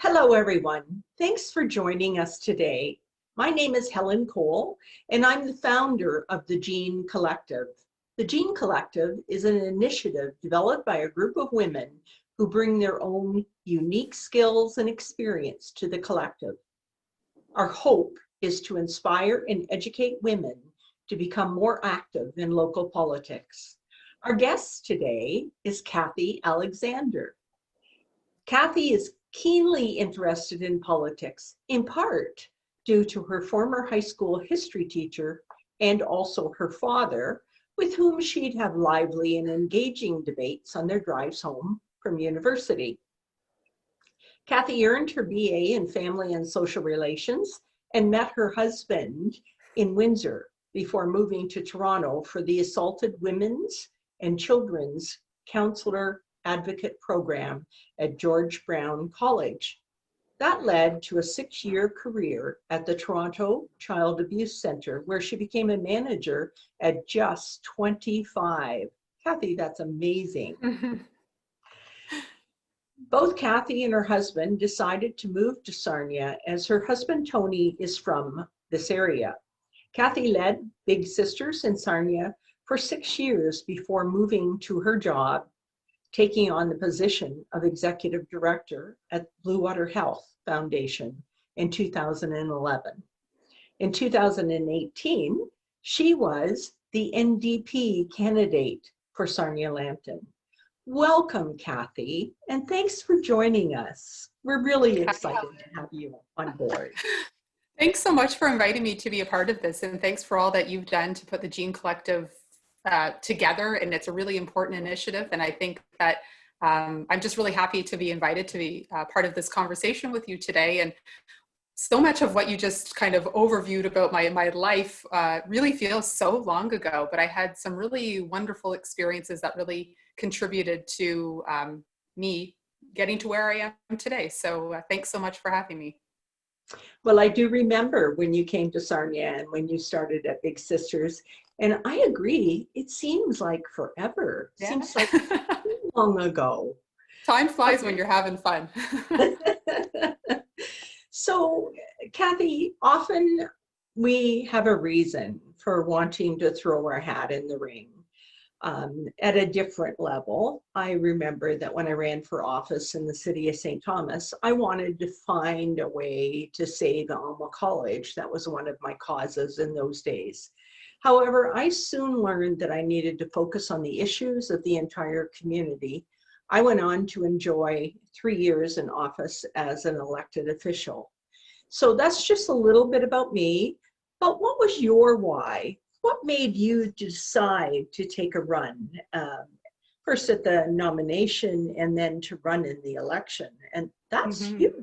Hello, everyone. Thanks for joining us today. My name is Helen Cole, and I'm the founder of the Gene Collective. The Gene Collective is an initiative developed by a group of women who bring their own unique skills and experience to the collective. Our hope is to inspire and educate women to become more active in local politics. Our guest today is Kathy Alexander. Kathy is keenly interested in politics, in part due to her former high school history teacher and also her father, with whom she'd have lively and engaging debates on their drives home from university. Kathy earned her BA in Family and Social Relations and met her husband in Windsor before moving to Toronto for the Assaulted Women's and Children's Counselor Advocate Program at George Brown College. That led to a 6-year career at the Toronto Child Abuse Center, where she became a manager at just 25. Kathy, that's amazing. Both Kathy and her husband decided to move to Sarnia as her husband Tony is from this area. Kathy led Big Sisters in Sarnia for 6 years before moving to her job, taking on the position of executive director at Blue Water Health Foundation in 2011. In 2018, she was the NDP candidate for Sarnia-Lambton. Welcome, Kathy, and thanks for joining us. We're really excited to have you on board. Thanks so much for inviting me to be a part of this, and thanks for all that you've done to put the Gene Collective together, and it's a really important initiative, and I think that I'm just really happy to be invited to be part of this conversation with you today. And so much of what you just kind of overviewed about my life really feels so long ago, but I had some really wonderful experiences that really contributed to me getting to where I am today. So thanks so much for having me. Well, I do remember when you came to Sarnia and when you started at Big Sisters, and I agree, it seems like forever. Yeah. Seems like long ago. Time flies when you're having fun. So, Kathy, often we have a reason for wanting to throw our hat in the ring. At a different level, I remember that when I ran for office in the city of St. Thomas, I wanted to find a way to save Alma College. That was one of my causes in those days. However, I soon learned that I needed to focus on the issues of the entire community. I went on to enjoy 3 years in office as an elected official. So that's just a little bit about me. But what was your why? What made you decide to take a run, first at the nomination and then to run in the election? And that's huge.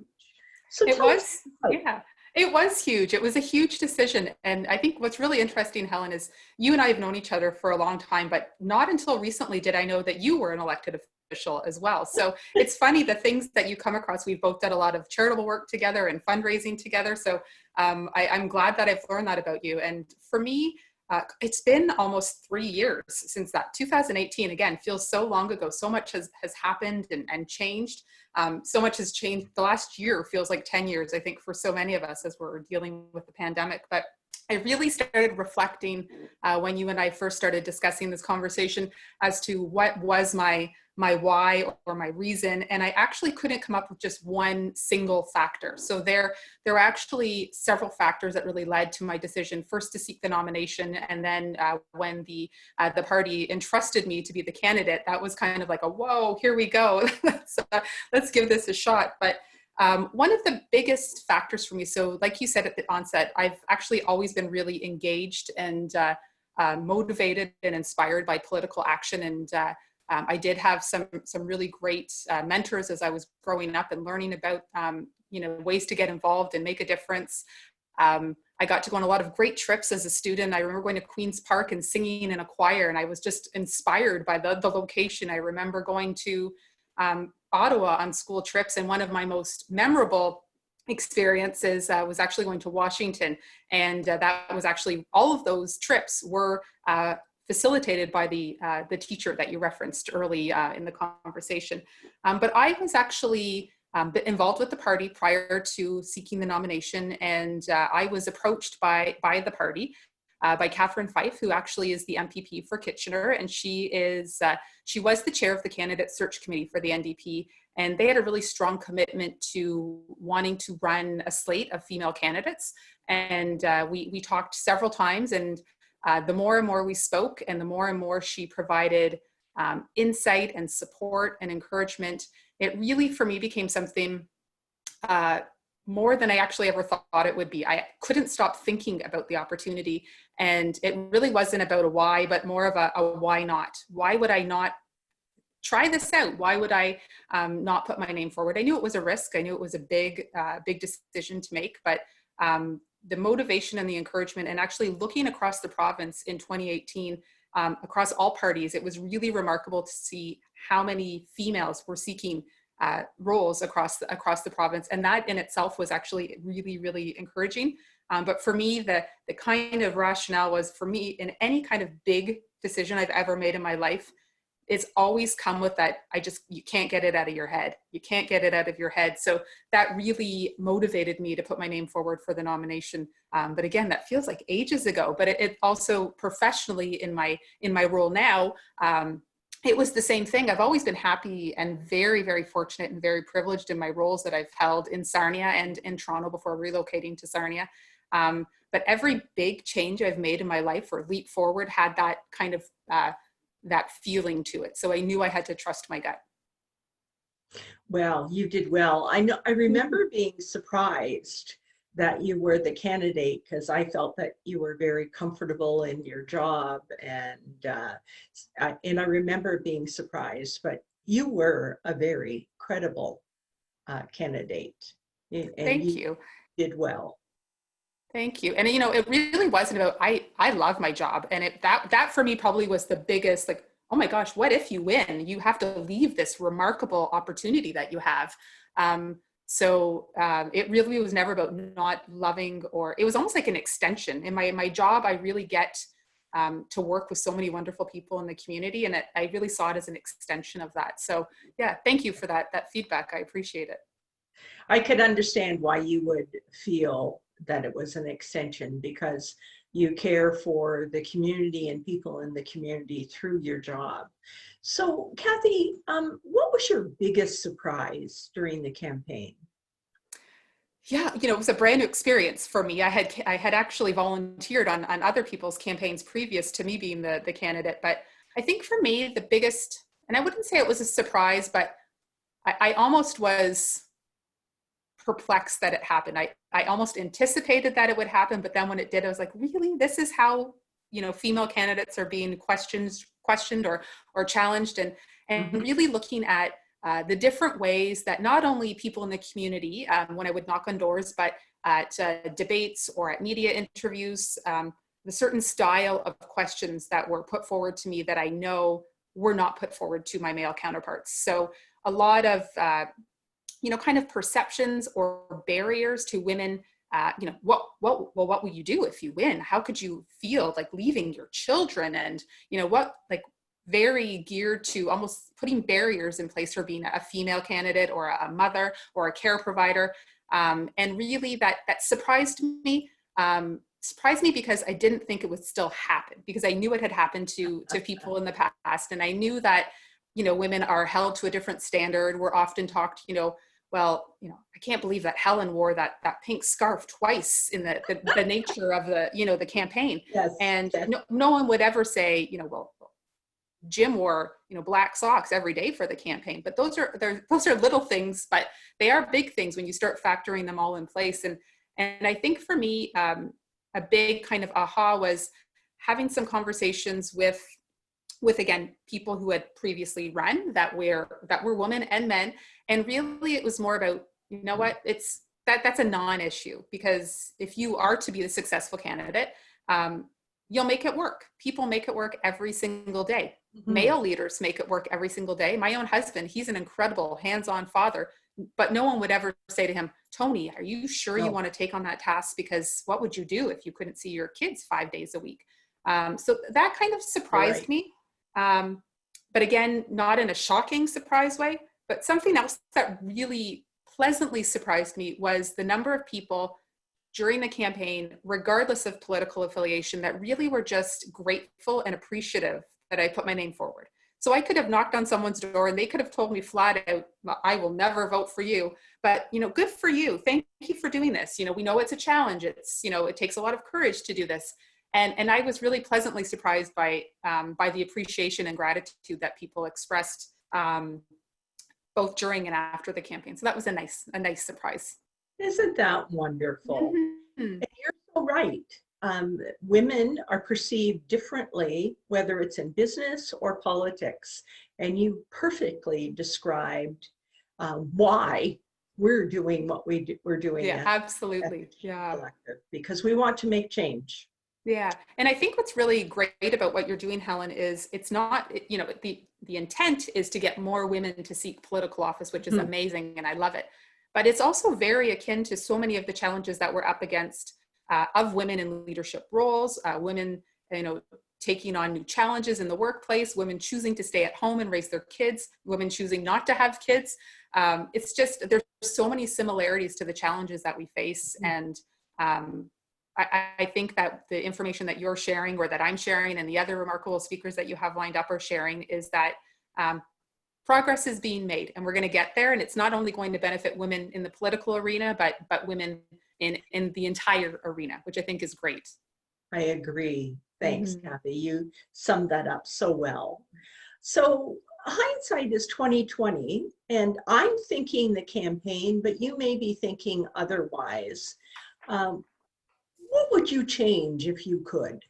So it was, yeah, it was huge. It was a huge decision. And I think what's really interesting, Helen, is you and I have known each other for a long time, but not until recently did I know that you were an elected official as well. So it's funny, the things that you come across. We've both done a lot of charitable work together and fundraising together. So I'm glad that I've learned that about you. And for me, it's been almost 3 years since that. 2018, again, feels so long ago. So much has happened and changed. So much has changed. The last year feels like 10 years, I think, for so many of us as we're dealing with the pandemic. But I really started reflecting when you and I first started discussing this conversation as to what was my why or my reason. And I actually couldn't come up with just one single factor. So there were actually several factors that really led to my decision, first to seek the nomination. And then when the party entrusted me to be the candidate, that was kind of like a, whoa, here we go. Let's give this a shot. But one of the biggest factors for me, so like you said at the onset, I've actually always been really engaged and motivated and inspired by political action. And I did have some really great mentors as I was growing up and learning about ways to get involved and make a difference. I got to go on a lot of great trips as a student. I remember going to Queen's Park and singing in a choir, and I was just inspired by the location. I remember going to Ottawa on school trips, and one of my most memorable experiences was actually going to Washington, and that was actually, all of those trips were facilitated by the teacher that you referenced early in the conversation. But I was actually been involved with the party prior to seeking the nomination, and I was approached by the party by Catherine Fife, who actually is the MPP for Kitchener, and she was the chair of the candidate search committee for the NDP, and they had a really strong commitment to wanting to run a slate of female candidates. And we talked several times, and the more and more we spoke, and the more she provided insight and support and encouragement, it really for me became something more than I actually ever thought it would be. I couldn't stop thinking about the opportunity, and it really wasn't about a why, but more of a why not? Why would I not try this out? Why would I not put my name forward? I knew it was a risk. I knew it was a big decision to make, but the motivation and the encouragement, and actually looking across the province in 2018, across all parties, it was really remarkable to see how many females were seeking roles across the province, and that in itself was actually really, really encouraging. But for me, the kind of rationale was, for me, in any kind of big decision I've ever made in my life, it's always come with that, you can't get it out of your head. You can't get it out of your head. So that really motivated me to put my name forward for the nomination. But again, that feels like ages ago, but it also professionally in my role now, it was the same thing. I've always been happy and very, very fortunate and very privileged in my roles that I've held in Sarnia and in Toronto before relocating to Sarnia. But every big change I've made in my life or leap forward had that kind of that feeling to it. So I knew I had to trust my gut. Well, you did well. I remember being surprised that you were the candidate, because I felt that you were very comfortable in your job, and I remember being surprised, but you were a very credible candidate, and Thank you. did well. Thank you. And it really wasn't about, I love my job. And that for me probably was the biggest, like, oh my gosh, what if you win? You have to leave this remarkable opportunity that you have. So it really was never about not loving, or it was almost like an extension. In my job, I really get to work with so many wonderful people in the community, and I really saw it as an extension of that. So yeah, thank you for that feedback. I appreciate it. I could understand why you would feel that it was an extension, because you care for the community and people in the community through your job. So Kathy, what was your biggest surprise during the campaign? Yeah, it was a brand new experience for me. I had actually volunteered on other people's campaigns previous to me being the candidate. But I think for me, the biggest, and I wouldn't say it was a surprise, but I almost was perplexed that it happened. I almost anticipated that it would happen, but then when it did, I was like, really? This is how, female candidates are being questioned or challenged, and really looking at the different ways that not only people in the community, when I would knock on doors, but at debates or at media interviews, the certain style of questions that were put forward to me that I know were not put forward to my male counterparts. So a lot of kind of perceptions or barriers to women. What will you do if you win? How could you feel like leaving your children? And very geared to almost putting barriers in place for being a female candidate or a mother or a care provider. And really that surprised me. Surprised me because I didn't think it would still happen, because I knew it had happened to people in the past, and I knew that women are held to a different standard. We're often talked, I can't believe that Helen wore that pink scarf twice in the nature of the campaign. Yes. And no one would ever say, well, Jim wore, black socks every day for the campaign. But those are little things, but they are big things when you start factoring them all in place. And I think for me, a big kind of aha was having some conversations with again, people who had previously run that were women and men. And really it was more about, that's a non-issue, because if you are to be the successful candidate, you'll make it work. People make it work every single day. Mm-hmm. Male leaders make it work every single day. My own husband, he's an incredible hands-on father, but no one would ever say to him, Tony, are you sure you want to take on that task? Because what would you do if you couldn't see your kids 5 days a week? So that kind of surprised me. But again, not in a shocking surprise way, but something else that really pleasantly surprised me was the number of people during the campaign, regardless of political affiliation, that really were just grateful and appreciative that I put my name forward. So I could have knocked on someone's door and they could have told me flat out, I will never vote for you. But, good for you. Thank you for doing this. We know it's a challenge. It's, it takes a lot of courage to do this. And I was really pleasantly surprised by the appreciation and gratitude that people expressed both during and after the campaign. So that was a nice surprise. Isn't that wonderful? Mm-hmm. And you're so right. Women are perceived differently, whether it's in business or politics. And you perfectly described why we're doing what we're doing. Yeah, absolutely. Yeah. Collective, because we want to make change. Yeah. And I think what's really great about what you're doing, Helen, is it's not, the intent is to get more women to seek political office, which is amazing. And I love it. But it's also very akin to so many of the challenges that we're up against of women in leadership roles, women, taking on new challenges in the workplace, women choosing to stay at home and raise their kids, women choosing not to have kids. It's just, there's so many similarities to the challenges that we face. And I think that the information that you're sharing, or that I'm sharing, and the other remarkable speakers that you have lined up are sharing, is that progress is being made, and we're going to get there. And it's not only going to benefit women in the political arena, but women in the entire arena, which I think is great. I agree. Thanks, Kathy. You summed that up so well. So hindsight is 2020, and I'm thinking the campaign, but you may be thinking otherwise. What would you change if you could?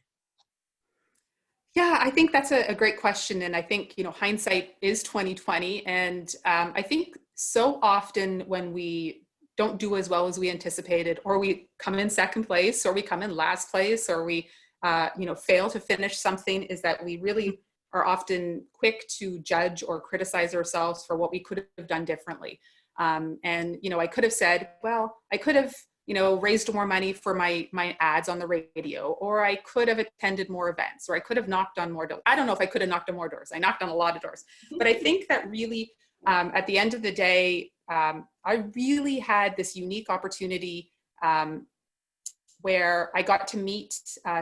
Yeah, I think that's a great question. And I think, hindsight is 2020. And I think so often when we don't do as well as we anticipated, or we come in second place, or we come in last place, or we, fail to finish something, is that we really are often quick to judge or criticize ourselves for what we could have done differently. And, I could have said, well, I could have, raised more money for my ads on the radio, or I could have attended more events, or I could have knocked on more doors. I don't know if I could have knocked on more doors. I knocked on a lot of doors, but I think that really, at the end of the day, I really had this unique opportunity where I got to meet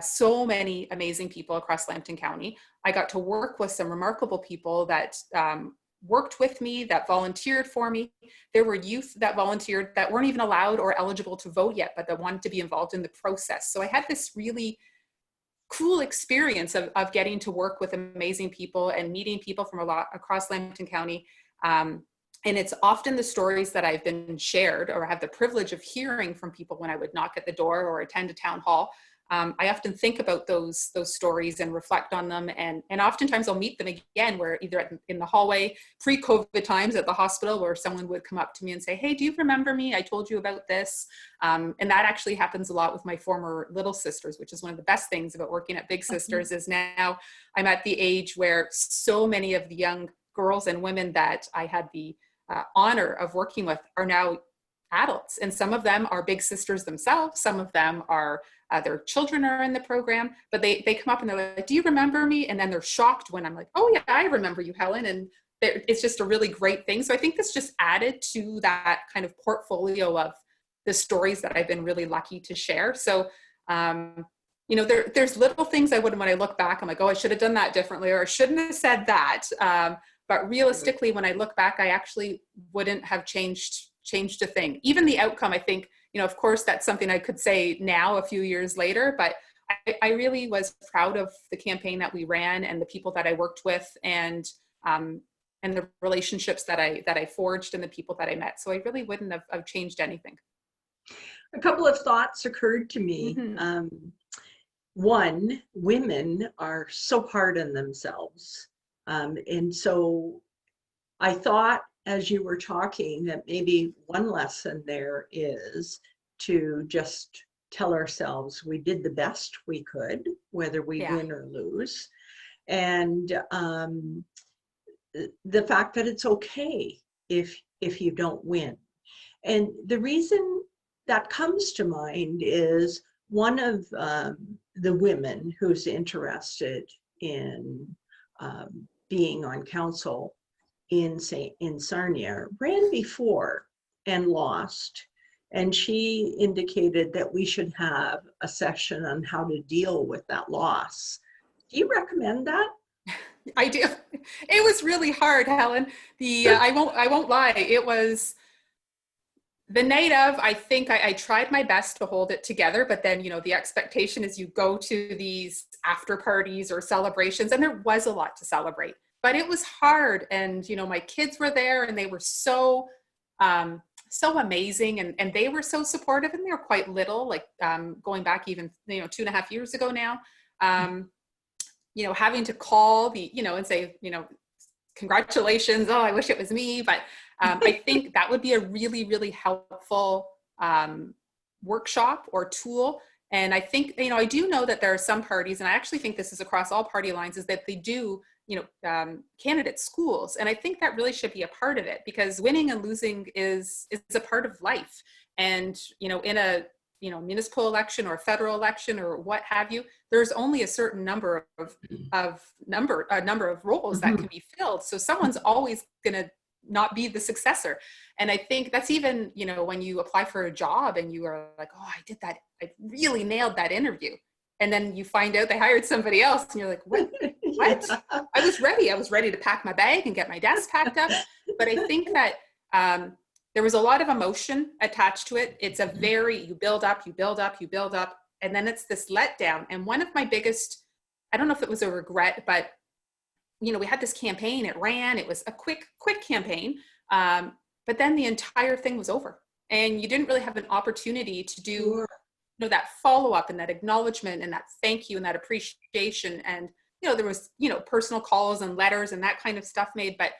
so many amazing people across Lambton County. I got to work with some remarkable people that worked with me, that volunteered for me. There were youth that volunteered that weren't even allowed or eligible to vote yet, but that wanted to be involved in the process. So I had this really cool experience of getting to work with amazing people and meeting people from across Lambton County. And it's often the stories that I've been shared or have the privilege of hearing from people when I would knock at the door or attend a town hall. I often think about those stories and reflect on them, and oftentimes I'll meet them again, where either in the hallway, pre-COVID times at the hospital, where someone would come up to me and say, hey, do you remember me? I told you about this. And that actually happens a lot with my former little sisters, which is one of the best things about working at Big Sisters, is now I'm at the age where so many of the young girls and women that I had the honor of working with are now adults, and some of them are Big Sisters themselves. Some of them are their children are in the program, but they come up and they're like, do you remember me? And then they're shocked when I'm like, oh yeah, I remember you, Helen. And it's just a really great thing. So I think this just added to that kind of portfolio of the stories that I've been really lucky to share. So there's little things when I look back, I'm like, oh, I should have done that differently, or I shouldn't have said that. But realistically, when I look back, I actually wouldn't have changed a thing. Even the outcome, I think, of course, that's something I could say now a few years later, but I really was proud of the campaign that we ran and the people that I worked with, and the relationships that I forged and the people that I met. So I really wouldn't have changed anything. A couple of thoughts occurred to me. One, women are so hard on themselves. And so I thought, as you were talking, that maybe one lesson there is to just tell ourselves we did the best we could, whether we win or lose. And the fact that it's okay if you don't win. And the reason that comes to mind is one of the women who's interested in being on council in Sarnia ran before, and lost. And she indicated that we should have a session on how to deal with that loss. Do you recommend that? I do. It was really hard, Helen. I won't lie. It was the night of. I think I tried my best to hold it together, but then the expectation is you go to these after parties or celebrations, and there was a lot to celebrate, but it was hard. And my kids were there, and they were so amazing, and they were so supportive, and they were quite little, like going back even 2.5 years ago now. Having to call and say, congratulations. Oh, I wish it was me. But I think that would be a really, really helpful workshop or tool. And I think, I do know that there are some parties, and I actually think this is across all party lines, is that they do, candidate schools. And I think that really should be a part of it, because winning and losing is a part of life. And, in a municipal election or a federal election or what have you, there's only a certain number of roles that can be filled. So someone's always going to not be the successor. And I think that's even, when you apply for a job and you are like, oh, I did that. I really nailed that interview. And then you find out they hired somebody else, and you're like, what? What? Yeah. I was ready to pack my bag and get my desk packed up. But I think that, there was a lot of emotion attached to it. It's a very, you build up, and then it's this letdown. And one of my biggest, I don't know if it was a regret, but we had this campaign, it ran, it was a quick campaign. But then the entire thing was over, and you didn't really have an opportunity to do, Sure. that follow-up and that acknowledgement and that thank you and that appreciation. And, there was, personal calls and letters and that kind of stuff made, but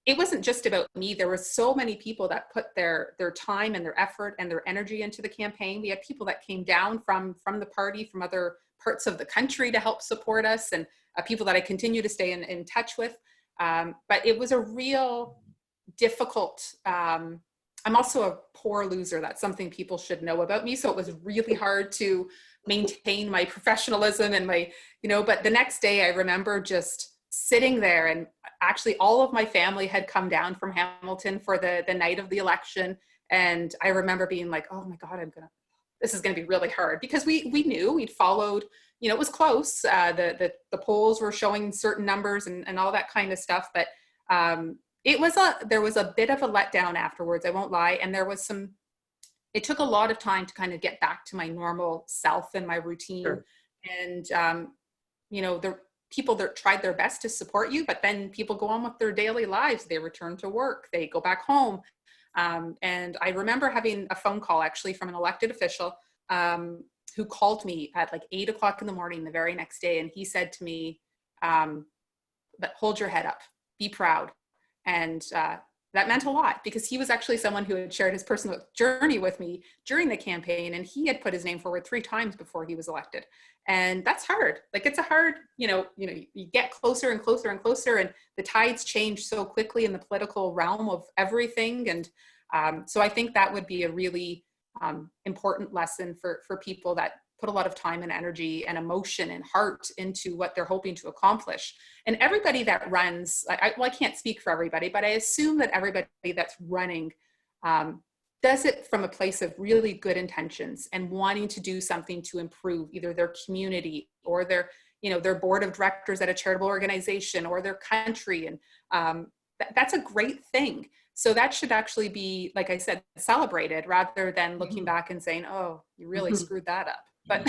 it wasn't just about me. There were so many people that put their time and their effort and their energy into the campaign. We had people that came down from the party, from other parts of the country to help support us, and people that I continue to stay in touch with. But it was a real difficult, I'm also a poor loser. That's something people should know about me. So it was really hard to maintain my professionalism and my, but the next day I remember just sitting there, and actually all of my family had come down from Hamilton for the night of the election. And I remember being like, oh my God, this is going to be really hard, because we knew, we'd followed, it was close. The polls were showing certain numbers and all that kind of stuff. But there was a bit of a letdown afterwards, I won't lie. And it took a lot of time to kind of get back to my normal self and my routine. Sure. And, the people that tried their best to support you, but then people go on with their daily lives. They return to work, they go back home. And I remember having a phone call actually from an elected official who called me at like 8:00 in the morning the very next day. And he said to me, but hold your head up, be proud. And that meant a lot, because he was actually someone who had shared his personal journey with me during the campaign, and he had put his name forward 3 times before he was elected. And that's hard. Like, it's a hard, you get closer and closer and closer, and the tides change so quickly in the political realm of everything. And so I think that would be a really important lesson for people that put a lot of time and energy and emotion and heart into what they're hoping to accomplish. And everybody that runs, I can't speak for everybody, but I assume that everybody that's running does it from a place of really good intentions and wanting to do something to improve either their community or their board of directors at a charitable organization or their country. And that's a great thing. So that should actually be, like I said, celebrated, rather than looking back and saying, oh, you really screwed that up. But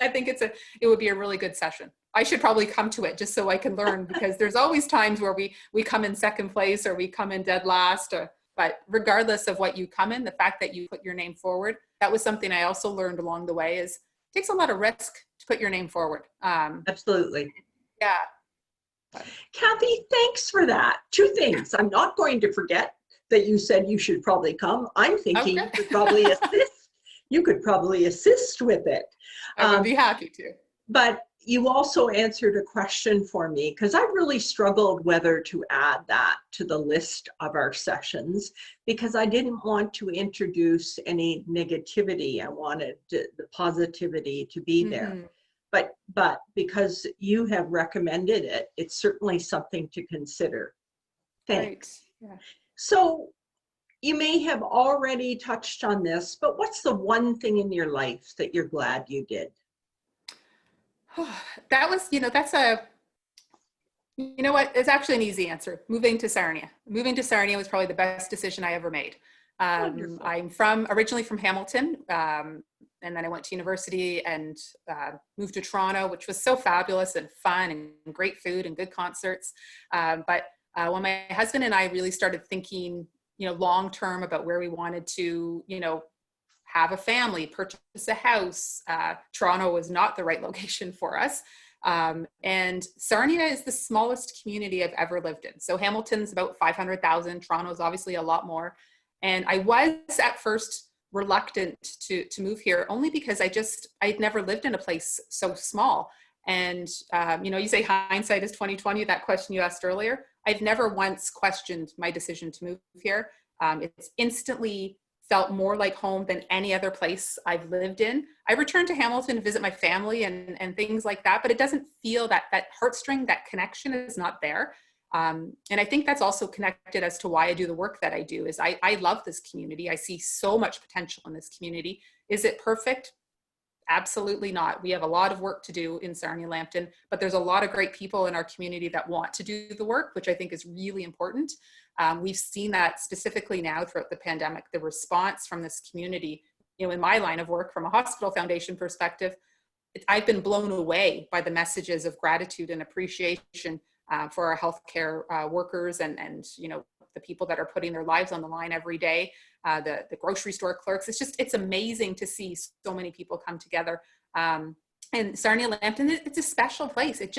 I think it would be a really good session. I should probably come to it just so I can learn, because there's always times where we come in second place or we come in dead last. But regardless of what you come in, the fact that you put your name forward, that was something I also learned along the way, is it takes a lot of risk to put your name forward. Absolutely. Yeah. Kathy, thanks for that. 2 things. I'm not going to forget that you said you should probably come. I'm thinking Okay. you could probably assist with it. I would be happy to. But you also answered a question for me, because I really struggled whether to add that to the list of our sessions, because I didn't want to introduce any negativity. I wanted the positivity to be there. But because you have recommended it, it's certainly something to consider. Thanks. Right. Yeah. So You may have already touched on this, but what's the one thing in your life that you're glad you did? That was, that's a, what? It's actually an easy answer. Moving to Sarnia. Moving to Sarnia was probably the best decision I ever made. Wonderful. I'm originally from Hamilton, and then I went to university and moved to Toronto, which was so fabulous and fun and great food and good concerts. But when my husband and I really started thinking, long term about where we wanted to, have a family, purchase a house, Toronto was not the right location for us. And Sarnia is the smallest community I've ever lived in. So Hamilton's about 500,000. Toronto's obviously a lot more. And I was at first reluctant to move here only because I'd never lived in a place so small. And, you say hindsight is 2020, that question you asked earlier. I've never once questioned my decision to move here. It's instantly felt more like home than any other place I've lived in. I returned to Hamilton to visit my family and things like that, but it doesn't feel that heartstring, that connection is not there. And I think that's also connected as to why I do the work that I do. Is I love this community. I see so much potential in this community. Is it perfect? Absolutely not. We have a lot of work to do in Sarnia Lambton, but there's a lot of great people in our community that want to do the work, which I think is really important. We've seen that specifically now throughout the pandemic, the response from this community, in my line of work from a hospital foundation perspective, I've been blown away by the messages of gratitude and appreciation for our healthcare workers and the people that are putting their lives on the line every day, the grocery store clerks. It's amazing to see so many people come together. And Sarnia Lambton, it's a special place. It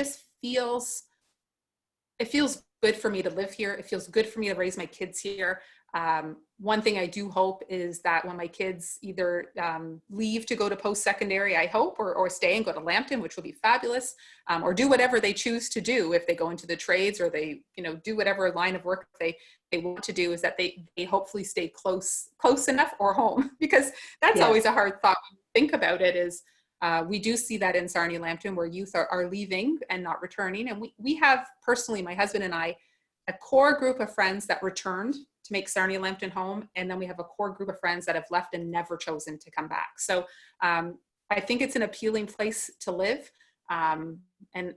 feels good for me to live here. It feels good for me to raise my kids here. One thing I do hope is that when my kids either leave to go to post-secondary, I hope, or stay and go to Lambton, which will be fabulous, or do whatever they choose to do, if they go into the trades or they, do whatever line of work they want to do, is that they hopefully stay close enough or home, because that's Yes. always a hard thought when you think about it. Is we do see that in Sarnia Lambton, where youth are leaving and not returning. And we have, personally, my husband and I, a core group of friends that returned to make Sarnia Lambton home. And then we have a core group of friends that have left and never chosen to come back. So I think it's an appealing place to live. And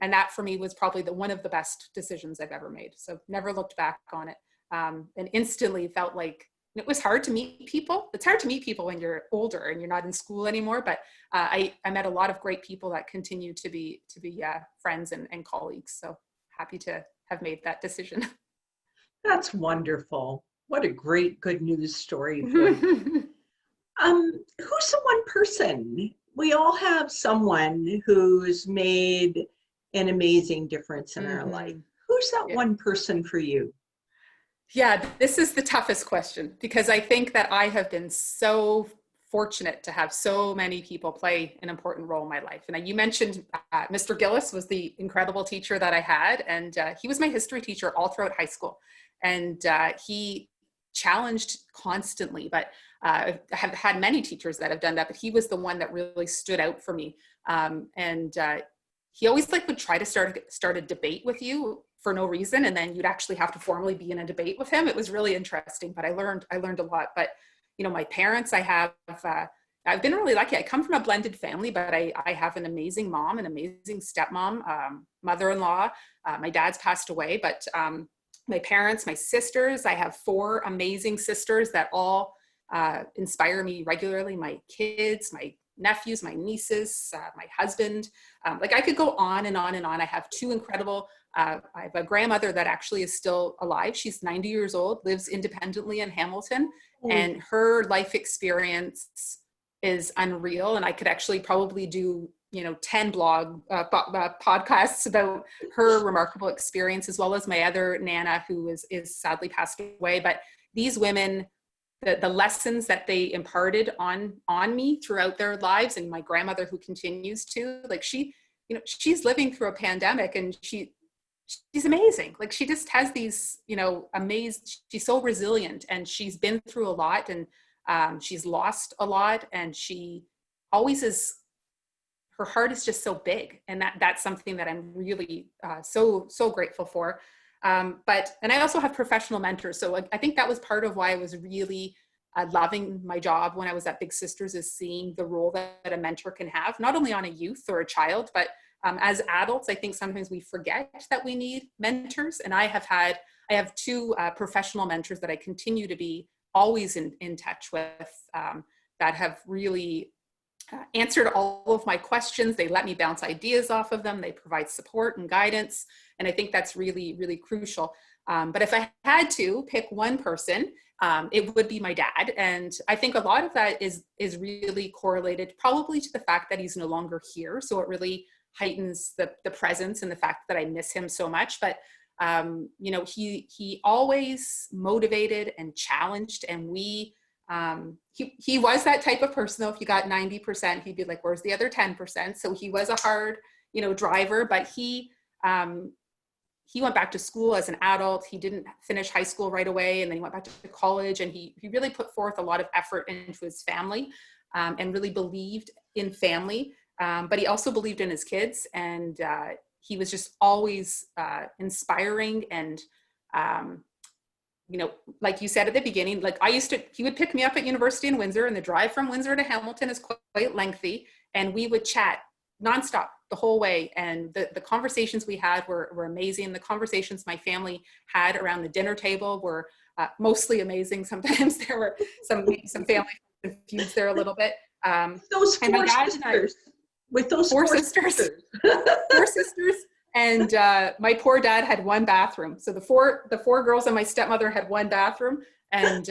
that for me was probably one of the best decisions I've ever made. So never looked back on it. And instantly felt like it was hard to meet people. It's hard to meet people when you're older and you're not in school anymore. But I met a lot of great people that continue to be friends and colleagues. So happy to have made that decision. That's wonderful. What a great good news story for you. Who's the one person? We all have someone who's made an amazing difference in our life. Who's that one person for you? Yeah, this is the toughest question, because I think that I have been so fortunate to have so many people play an important role in my life. And you mentioned Mr. Gillis was the incredible teacher that I had, and he was my history teacher all throughout high school. And he challenged constantly, but I have had many teachers that have done that, but he was the one that really stood out for me. He always would try to start a debate with you for no reason, and then you'd actually have to formally be in a debate with him. It was really interesting, but I learned a lot. But my parents, I've been really lucky. I come from a blended family, but I have an amazing mom, an amazing stepmom, mother-in-law. My dad's passed away, but my parents, my sisters, I have 4 amazing sisters that all inspire me regularly. My kids, my nephews, my nieces, my husband. I could go on and on and on. I have 2 incredible, I have a grandmother that actually is still alive. She's 90 years old, lives independently in Hamilton, and her life experience is unreal. And I could actually probably do 10 podcasts about her remarkable experience, as well as my other Nana, who is sadly passed away. But these women, the lessons that they imparted on me throughout their lives, and my grandmother, who continues to, she's living through a pandemic, and she's amazing. She just has these, she's so resilient, and she's been through a lot, and she's lost a lot, and she always is, her heart is just so big. And that's something that I'm really so grateful for. And I also have professional mentors. So I think that was part of why I was really loving my job when I was at Big Sisters, is seeing the role that a mentor can have, not only on a youth or a child, but as adults. I think sometimes we forget that we need mentors. And I have two professional mentors that I continue to be always in touch with, that have really answered all of my questions. They let me bounce ideas off of them. They provide support and guidance. And I think that's really, really crucial. But if I had to pick one person, it would be my dad. And I think a lot of that is really correlated probably to the fact that he's no longer here. So it really heightens the presence and the fact that I miss him so much. But he always motivated and challenged, and he was that type of person. Though if you got 90%, he'd be like, where's the other 10%? So he was a hard, driver, but he went back to school as an adult. He didn't finish high school right away, and then he went back to college, and he really put forth a lot of effort into his family, and really believed in family. But he also believed in his kids, and he was just always inspiring. And like you said at the beginning, like he would pick me up at University in Windsor, and the drive from Windsor to Hamilton is quite lengthy, and we would chat nonstop the whole way. And the conversations we had were amazing. The conversations my family had around the dinner table were mostly amazing. Sometimes there were some family feuds there a little bit. Those four sisters. With those four sisters. 4 sisters. And my poor dad had one bathroom. So the four girls and my stepmother had one bathroom. And,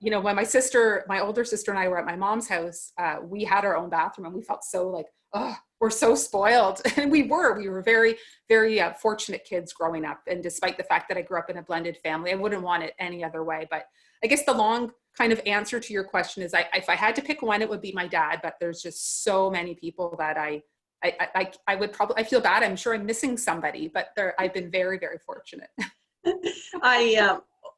when my older sister and I were at my mom's house, we had our own bathroom, and we felt so like, oh, we're so spoiled. And we were very, very fortunate kids growing up. And despite the fact that I grew up in a blended family, I wouldn't want it any other way. But I guess the long kind of answer to your question is, if I had to pick one, it would be my dad. But there's just so many people that I feel bad. I'm sure I'm missing somebody, but I've been very, very fortunate.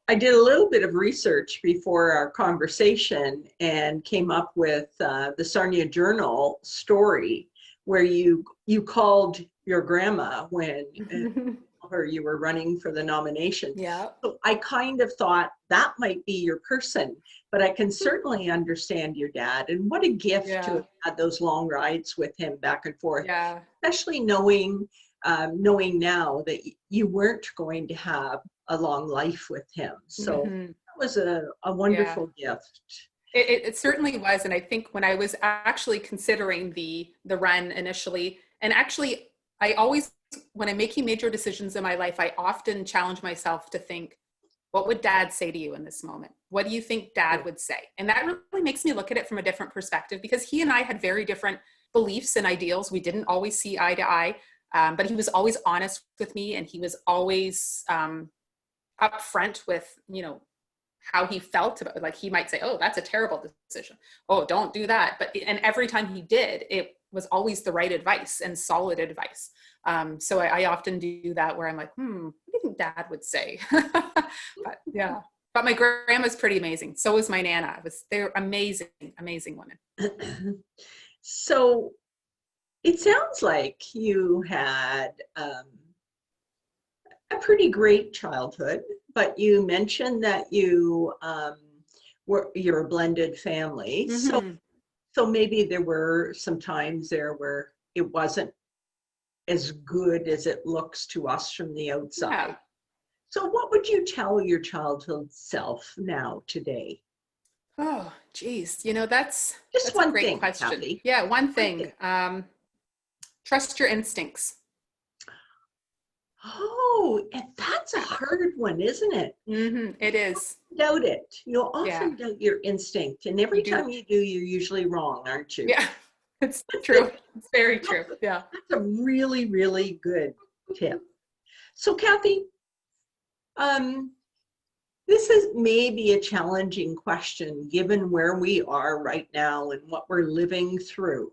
I did a little bit of research before our conversation and came up with the Sarnia Journal story where you called your grandma when you were running for the nomination. Yeah. So I kind of thought that might be your person, but I can certainly understand your dad, and what a gift to have had those long rides with him back and forth. Yeah. Especially knowing now that you weren't going to have a long life with him. So that was a wonderful gift. It certainly was. And I think when I was actually considering the run initially, and actually I always, when I'm making major decisions in my life, I often challenge myself to think, what would dad say to you in this moment? What do you think dad would say? And that really makes me look at it from a different perspective, because he and I had very different beliefs and ideals. We didn't always see eye to eye, but he was always honest with me, and he was always upfront with, how he felt about it. Like he might say, oh, that's a terrible decision. Oh, don't do that. And every time he did, it was always the right advice and solid advice. So I often do that where I'm like, what do you think dad would say? But my grandma's pretty amazing. So was my Nana. They're amazing, amazing women. So it sounds like you had a pretty great childhood, but you mentioned that you're a blended family. So maybe there were some times there where it wasn't as good as it looks to us from the outside. So what would you tell your childhood self now today? Oh, geez. That's one a great thing, question. Kathy. Yeah, one thing. Trust your instincts. Oh, and that's a hard one, isn't it? It is. Doubt it. You'll often doubt your instinct. And every time you do, you're usually wrong, aren't you? Yeah, it's true. It's very true. Yeah. That's a really, really good tip. So Kathy, this is maybe a challenging question given where we are right now and what we're living through.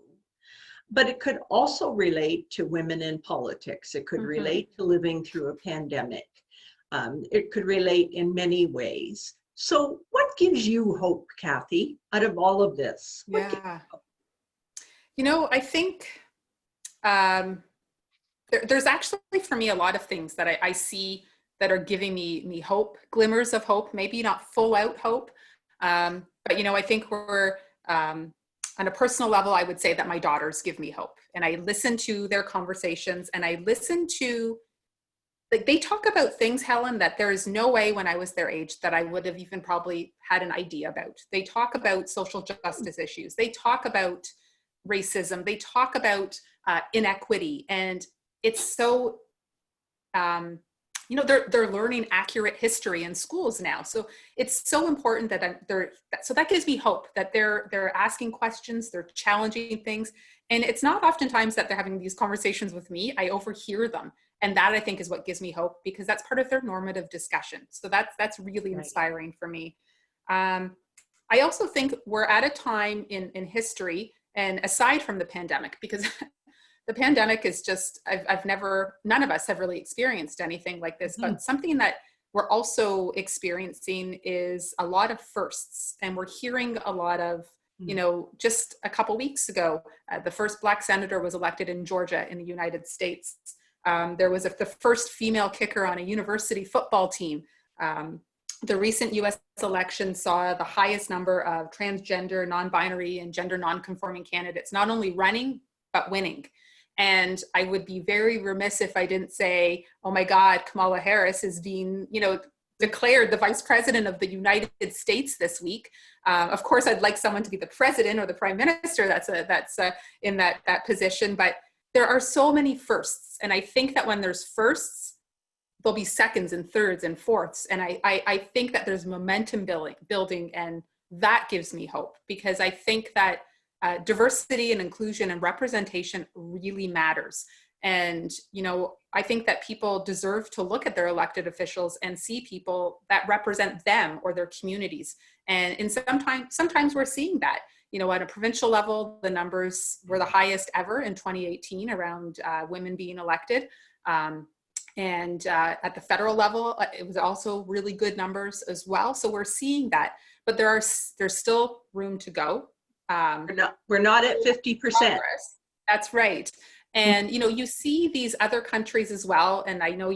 But it could also relate to women in politics. It could relate to living through a pandemic. It could relate in many ways. So what gives you hope, Kathy, out of all of this? I think there's actually for me a lot of things that I see that are giving me hope, glimmers of hope, maybe not full out hope. But, I think we're, on a personal level, I would say that my daughters give me hope, and I listen to their conversations, and I listen to, like, they talk about things, Helen, that there is no way when I was their age that I would have even probably had an idea about. They talk about social justice issues. They talk about racism. They talk about inequity. And it's so, they're learning accurate history in schools now. So it's so important so that gives me hope that they're asking questions, they're challenging things. And it's not oftentimes that they're having these conversations with me. I overhear them. And that, I think, is what gives me hope, because that's part of their normative discussion. So that's really inspiring for me. I also think we're at a time in history, and aside from the pandemic, because the pandemic is just, none of us have really experienced anything like this, but something that we're also experiencing is a lot of firsts. And we're hearing a lot of, just a couple weeks ago, the first Black senator was elected in Georgia in the United States. There was the first female kicker on a university football team. The recent US election saw the highest number of transgender, non-binary, and gender non-conforming candidates, not only running, but winning. And I would be very remiss if I didn't say, oh my God, Kamala Harris is being, declared the vice president of the United States this week. Of course, I'd like someone to be the president or the prime minister that's in that position, but there are so many firsts. And I think that when there's firsts, there'll be seconds and thirds and fourths. And I think that there's momentum building, and that gives me hope, because I think that diversity and inclusion and representation really matters. And, I think that people deserve to look at their elected officials and see people that represent them or their communities. And sometimes we're seeing that. At a provincial level, the numbers were the highest ever in 2018 around women being elected. And at the federal level, it was also really good numbers as well. So we're seeing that, but there's still room to go. We're not at 50%. That's right. And, you see these other countries as well. And I know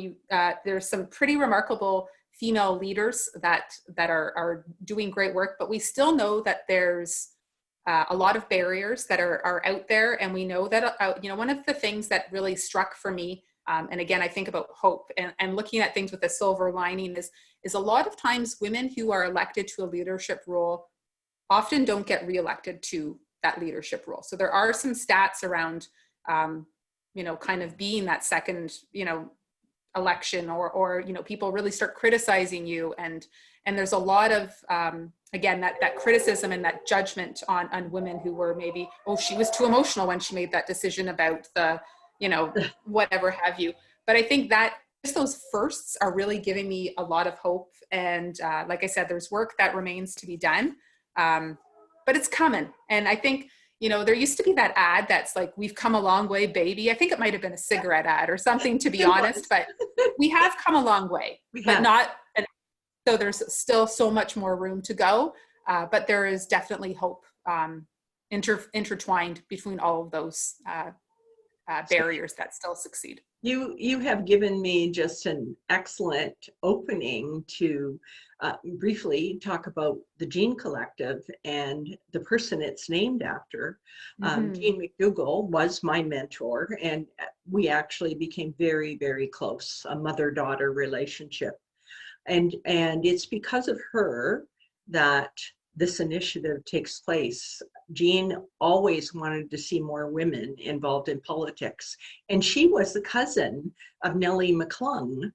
there's some pretty remarkable female leaders that are doing great work, but we still know that there's a lot of barriers that are out there. And we know that, one of the things that really struck for me, and again, I think about hope and looking at things with a silver lining, is a lot of times women who are elected to a leadership role often don't get reelected to that leadership role. So there are some stats around, kind of being that second, election, or people really start criticizing you. And there's a lot of, again, that criticism and that judgment on women who were maybe, she was too emotional when she made that decision about the, whatever have you. But I think that just those firsts are really giving me a lot of hope. And like I said, there's work that remains to be done. But it's coming. And I think, there used to be that ad that's like, we've come a long way, baby. I think it might have been a cigarette ad or something, to be honest, but we have come a long way, so there's still so much more room to go. But there is definitely hope intertwined between all of those barriers that still succeed. You have given me just an excellent opening to briefly talk about the Gene Collective and the person it's named after. Jean McDougall was my mentor, and we actually became very, very close, a mother-daughter relationship. And it's because of her that this initiative takes place. Jean always wanted to see more women involved in politics. And she was the cousin of Nellie McClung,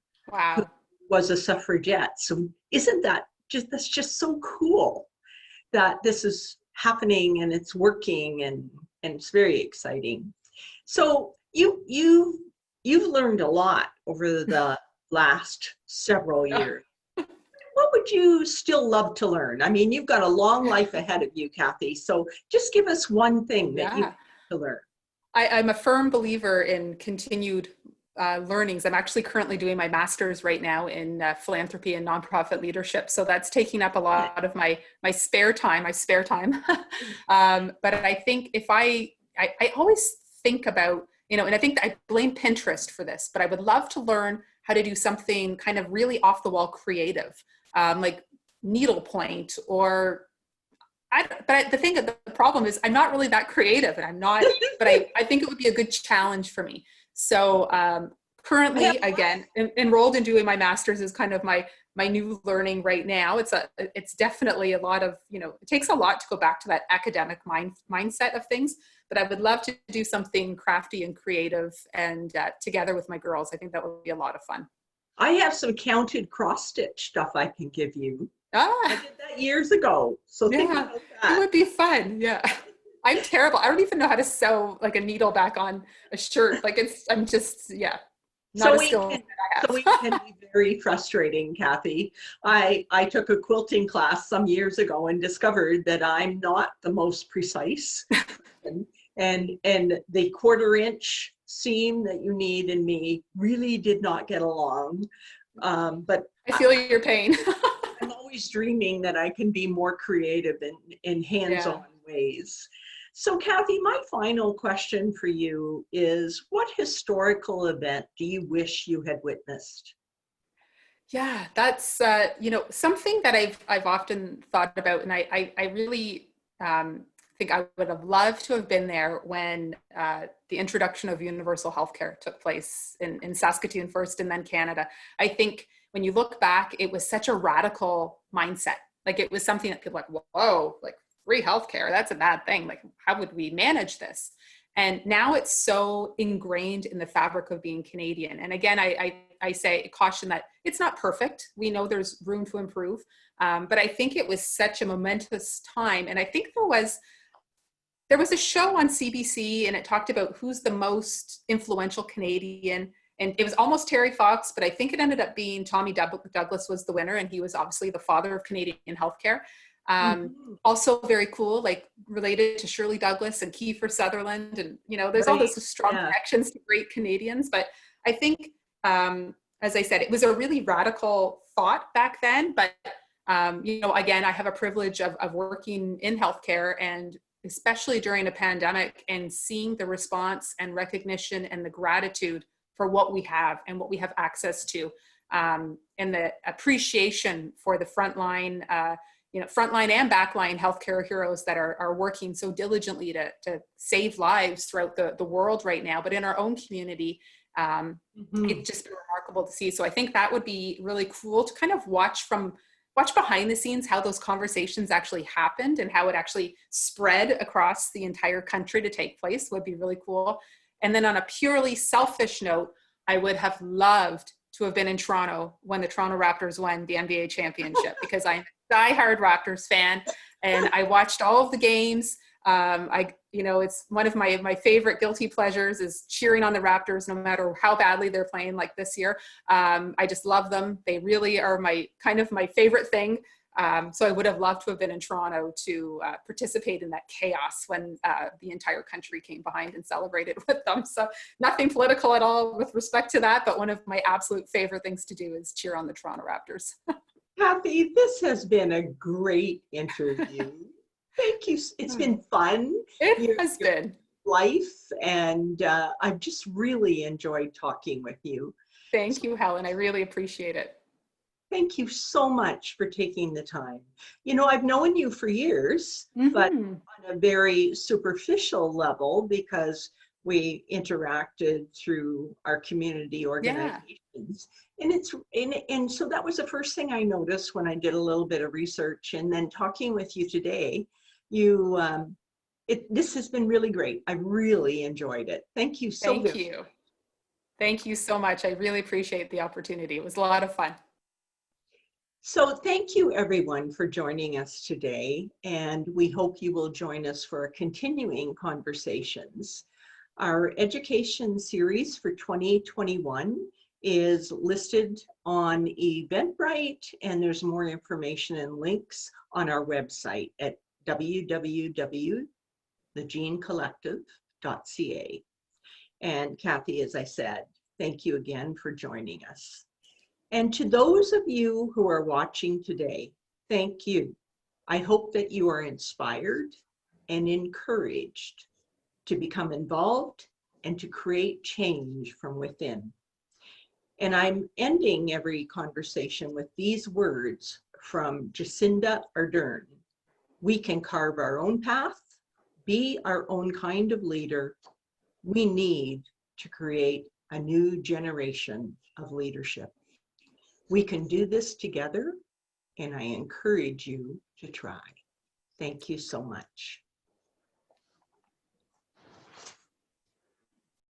who was a suffragette. So that's just so cool that this is happening and it's working, and it's very exciting. So you've learned a lot over the last several years. What would you still love to learn? I mean, you've got a long life ahead of you, Kathy. So just give us one thing that you have to learn. I'm a firm believer in continued learnings. I'm actually currently doing my master's right now in philanthropy and nonprofit leadership. So that's taking up a lot of my spare time, but I think if I always think about, and I think I blame Pinterest for this, but I would love to learn how to do something kind of really off the wall creative, like needlepoint or the problem is I'm not really that creative, and but I think it would be a good challenge for me. So currently, again, enrolled in doing my master's is kind of my new learning right now. It's definitely a lot of, it takes a lot to go back to that academic mindset of things, but I would love to do something crafty and creative and together with my girls. I think that would be a lot of fun. I have some counted cross stitch stuff I can give you. I Ah, did that years ago, so think yeah, about it that. would be fun. Yeah. I'm terrible. I don't even know how to sew like a needle back on a shirt. Like I'm just, yeah, not So a we skill can, that so we I can be very frustrating, Kathy. I took a quilting class some years ago and discovered that I'm not the most precise, and the 1/4 inch seam that you need in me really did not get along. But have. I feel your pain. I'm always dreaming that I can be more creative in Yeah. hands-on ways. So Kathy, my final question for you is, what historical event do you wish you had witnessed? Yeah, that's something that I've often thought about, and I really think I would have loved to have been there when the introduction of universal healthcare took place in Saskatoon first, and then Canada. I think when you look back, it was such a radical mindset. Like it was something that people were like, whoa, like free healthcare, that's a bad thing. Like how would we manage this? And now it's so ingrained in the fabric of being Canadian. And again, I say caution that it's not perfect. We know there's room to improve. But I think it was such a momentous time. And I think there was a show on CBC and it talked about who's the most influential Canadian. And it was almost Terry Fox, but I think it ended up being Tommy Douglas was the winner. And he was obviously the father of Canadian healthcare. Mhm. Also very cool, like related to Shirley Douglas and Kiefer Sutherland. And, there's all Right. those strong Yeah. connections to great Canadians. But I think, as I said, it was a really radical thought back then. But, again, I have a privilege of working in healthcare, and especially during a pandemic, and seeing the response and recognition and the gratitude for what we have and what we have access to, and the appreciation for the frontline and backline healthcare heroes that are working so diligently to save lives throughout the world right now, but in our own community. Mhm. It's just been remarkable to see. So I think that would be really cool to kind of watch behind the scenes how those conversations actually happened and how it actually spread across the entire country to take place would be really cool. And then on a purely selfish note, I would have loved to have been in Toronto when the Toronto Raptors won the NBA championship, because I'm a diehard Raptors fan and I watched all of the games. It's one of my favorite guilty pleasures is cheering on the Raptors, no matter how badly they're playing like this year. I just love them. They really are my favorite thing. So I would have loved to have been in Toronto to participate in that chaos when the entire country came behind and celebrated with them. So nothing political at all with respect to that, but one of my absolute favorite things to do is cheer on the Toronto Raptors. Kathy, this has been a great interview. Thank you. It's been fun. It Your has been. life, and I've just really enjoyed talking with you. Thank So you, Helen. I really appreciate it. thank you so much for taking the time. I've known you for years, but Mm-hmm. on a very superficial level because we interacted through our community Yeah. organizations. And so that was the first thing I noticed when I did a little bit of research, and then talking with you today, you this has been really great. I really enjoyed it. Thank you so Thank very you. much. Thank you so much. I really appreciate the opportunity. It was a lot of fun. So thank you everyone for joining us today, and we hope you will join us for continuing conversations. Our education series for 2021 is listed on Eventbrite, and there's more information and links on our website at www.thegenecollective.ca. And Kathy, as I said, thank you again for joining us. And to those of you who are watching today, thank you. I hope that you are inspired and encouraged to become involved and to create change from within. And I'm ending every conversation with these words from Jacinda Ardern. We can carve our own path, be our own kind of leader. We need to create a new generation of leadership. We can do this together, and I encourage you to try. Thank you so much.